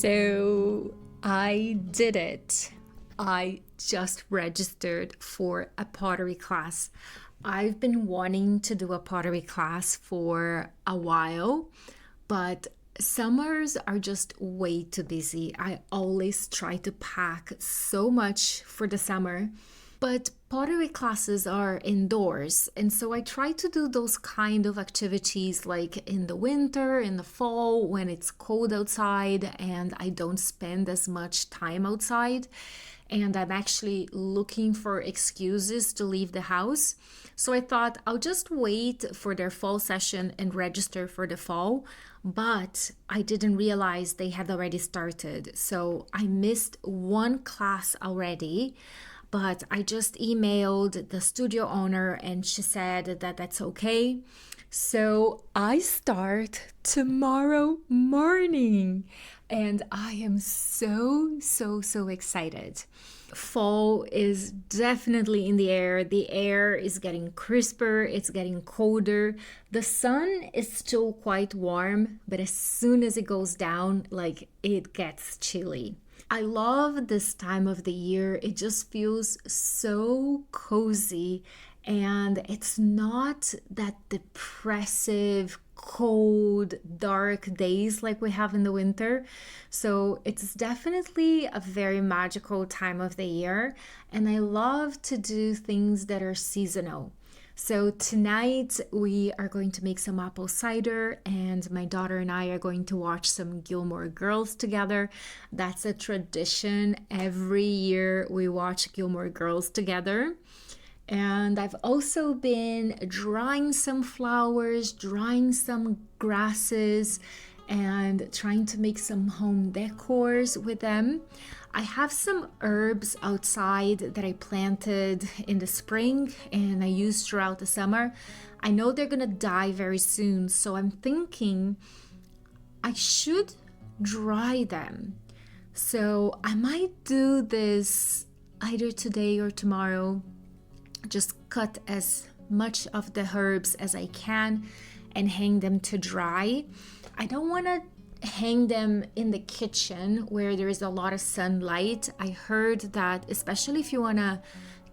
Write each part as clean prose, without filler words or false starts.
So I did it. I just registered for a pottery class. I've been wanting to do a pottery class for a while, but summers are just way too busy. I always try to pack so much for the summer, but pottery classes are indoors, and so I try to do those kind of activities like in the winter, in the fall, when it's cold outside and I don't spend as much time outside. And I'm actually looking for excuses to leave the house. So I thought I'll just wait for their fall session and register for the fall. But I didn't realize they had already started. So I missed one class already. But I just emailed the studio owner and she said that that's okay. So I start tomorrow morning and I am so excited. Fall is definitely in the air. The air is getting crisper, it's getting colder. The sun is still quite warm, but as soon as it goes down, like it gets chilly. I love this time of the year. It just feels so cozy and it's not that depressive, cold, dark days like we have in the winter. So it's definitely a very magical time of the year. And I love to do things that are seasonal. So tonight we are going to make some apple cider and my daughter and I are going to watch some Gilmore Girls together. That's a tradition. Every year we watch Gilmore Girls together. And I've also been drawing some flowers, drawing some grasses, and trying to make some home decors with them. I have some herbs outside that I planted in the spring and I used throughout the summer. I know they're gonna die very soon, so I'm thinking I should dry them. So I might do this either today or tomorrow. Just cut as much of the herbs as I can and hang them to dry. I don't want to hang them in the kitchen where there is a lot of sunlight. I heard that especially if you want to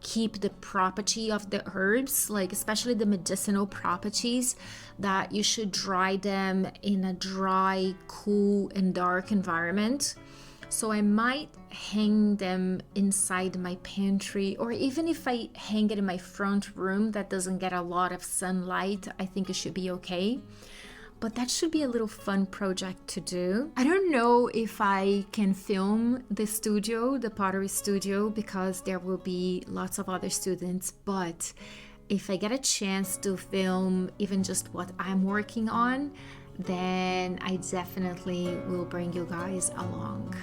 keep the property of the herbs, like especially the medicinal properties, that you should dry them in a dry, cool, and dark environment. So I might hang them inside my pantry, or even if I hang it in my front room that doesn't get a lot of sunlight, I think it should be okay. But that should be a little fun project to do. I don't know if I can film the studio, the pottery studio, because there will be lots of other students, but if I get a chance to film even just what I'm working on, then I definitely will bring you guys along.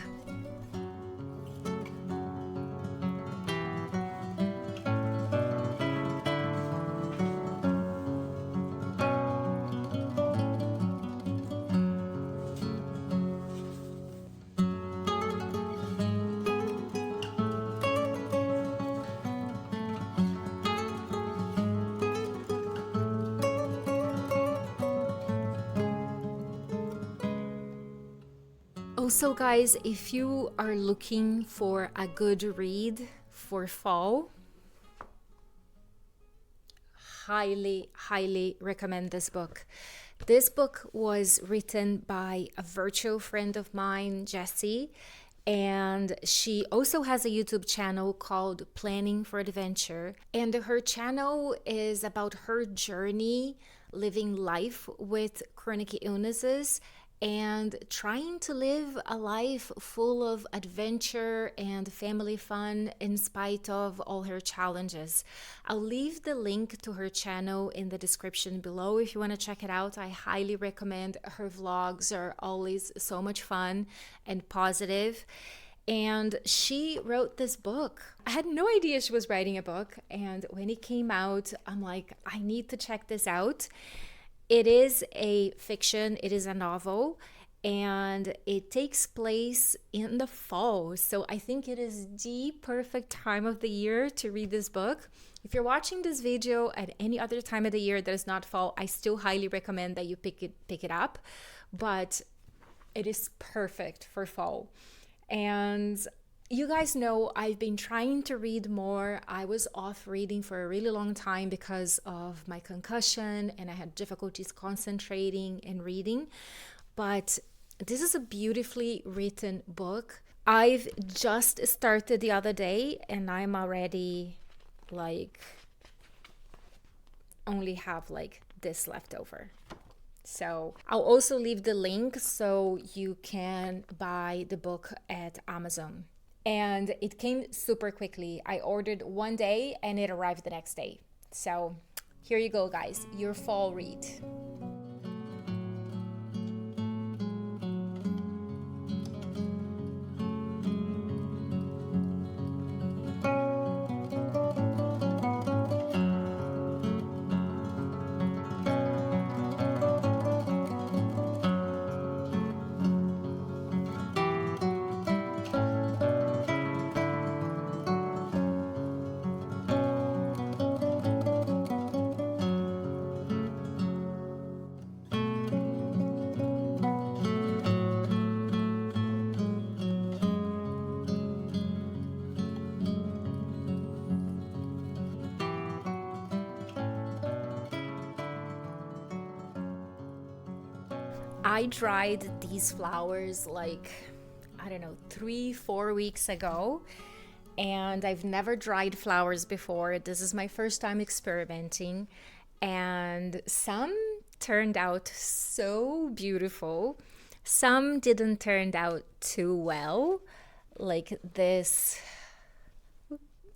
Also, guys, if you are looking for a good read for fall, highly recommend this book. This book was written by a virtual friend of mine, Jessie, and she also has a YouTube channel called Planning for Adventure. And her channel is about her journey living life with chronic illnesses and trying to live a life full of adventure and family fun in spite of all her challenges. I'll leave the link to her channel in the description below if you want to check it out. I highly recommend. Her vlogs are always so much fun and positive. And she wrote this book. I had no idea she was writing a book, and when it came out, I'm like, I need to check this out. It is a fiction, it is a novel, and it takes place in the fall. So I think it is the perfect time of the year to read this book. If you're watching this video at any other time of the year that is not fall, I still highly recommend that you pick it up. But It is perfect for fall. And you guys know I've been trying to read more. I was off reading for a really long time because of my concussion and I had difficulties concentrating and reading. But this is a beautifully written book. I've just started the other day and I'm already like only have like this left over. So I'll also leave the link so you can buy the book at Amazon. And it came super quickly. I ordered one day and it arrived the next day. So here you go, guys, your fall read. I dried these flowers like, I don't know, 3, 4 weeks ago. And I've never dried flowers before. This is my first time experimenting. And some turned out so beautiful. Some didn't turn out too well. Like this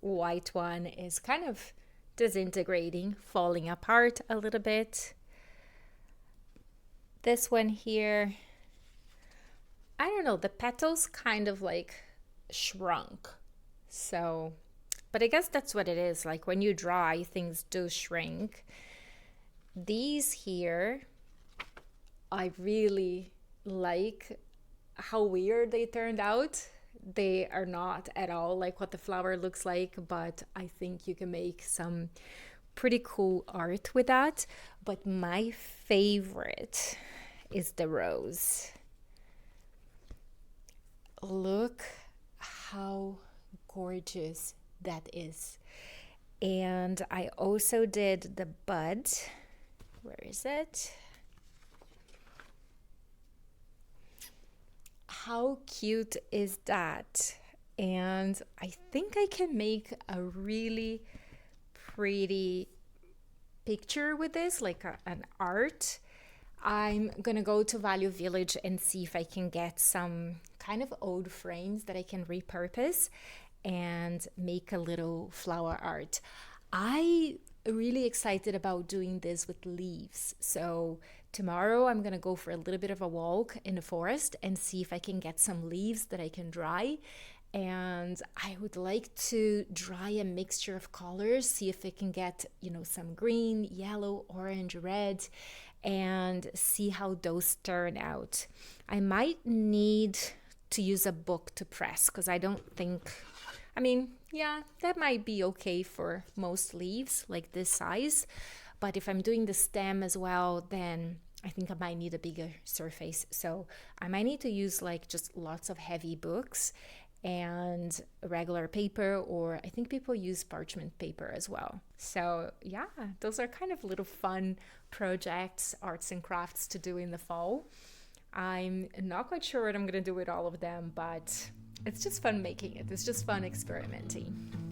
white one is kind of disintegrating, falling apart a little bit. This one here, I don't know, the petals kind of like shrunk. So, but I guess that's what it is. Like when you dry, things do shrink. These here, I really like how weird they turned out. They are not at all like what the flower looks like, but I think you can make some pretty cool art with that. But my favorite is the rose. Look how gorgeous that is. And I also did the bud. Where is it? How cute is that? And I think I can make a really pretty picture with this, like an art. I'm gonna go to Value Village and see if I can get some kind of old frames that I can repurpose and make a little flower art. I really excited about doing this with leaves. So tomorrow I'm gonna go for a little bit of a walk in the forest and see if I can get some leaves that I can dry. And I would like to dry a mixture of colors, see if I can get, some green, yellow, orange, red, and see how those turn out. I might need to use a book to press because I don't think, yeah, that might be okay for most leaves like this size. But if I'm doing the stem as well, then I think I might need a bigger surface. So I might need to use like just lots of heavy books and regular paper, or I think people use parchment paper as well. So yeah, those are kind of little fun projects, arts and crafts to do in the fall. I'm not quite sure what I'm gonna do with all of them, but it's just fun making it. It's just fun experimenting.